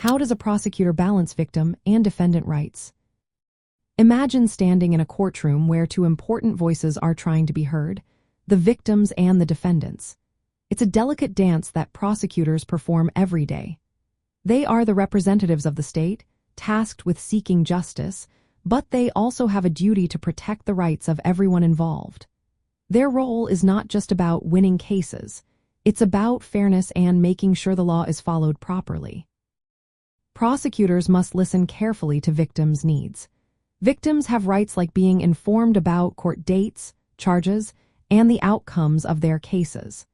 How does a prosecutor balance victim and defendant rights? Imagine standing in a courtroom where two important voices are trying to be heard, the victims and the defendants. It's a delicate dance that prosecutors perform every day. They are the representatives of the state, tasked with seeking justice, but they also have a duty to protect the rights of everyone involved. Their role is not just about winning cases. It's about fairness and making sure the law is followed properly. Prosecutors must listen carefully to victims' needs. Victims have rights like being informed about court dates, charges, and the outcomes of their cases.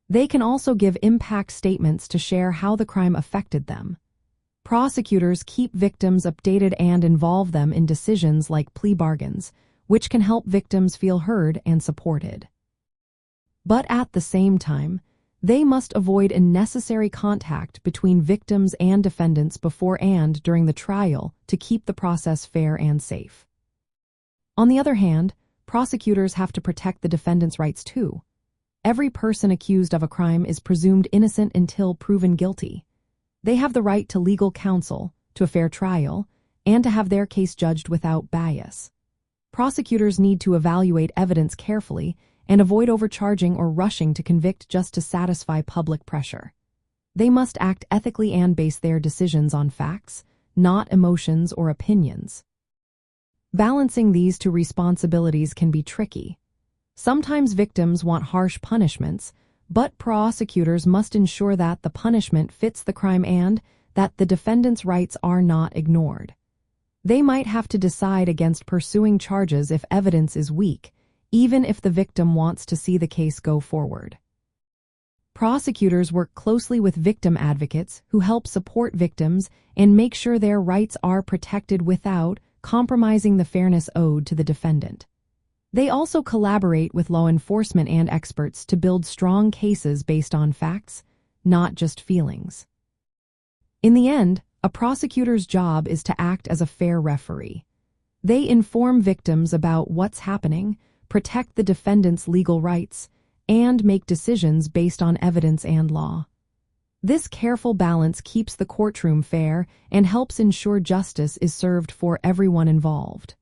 They can also give impact statements to share how the crime affected them. Prosecutors keep victims updated and involve them in decisions like plea bargains, which can help victims feel heard and supported. But at the same time, they must avoid unnecessary contact between victims and defendants before and during the trial to keep the process fair and safe. On the other hand, prosecutors have to protect the defendant's rights too. Every person accused of a crime is presumed innocent until proven guilty. They have the right to legal counsel, to a fair trial, and to have their case judged without bias. Prosecutors need to evaluate evidence carefully and avoid overcharging or rushing to convict just to satisfy public pressure. They must act ethically and base their decisions on facts, not emotions or opinions. Balancing these two responsibilities can be tricky. Sometimes victims want harsh punishments, but prosecutors must ensure that the punishment fits the crime and that the defendant's rights are not ignored. They might have to decide against pursuing charges if evidence is weak, even if the victim wants to see the case go forward. Prosecutors work closely with victim advocates who help support victims and make sure their rights are protected without compromising the fairness owed to the defendant. They also collaborate with law enforcement and experts to build strong cases based on facts, not just feelings. In the end, a prosecutor's job is to act as a fair referee. They inform victims about what's happening, protect the defendant's legal rights, and make decisions based on evidence and law. This careful balance keeps the courtroom fair and helps ensure justice is served for everyone involved.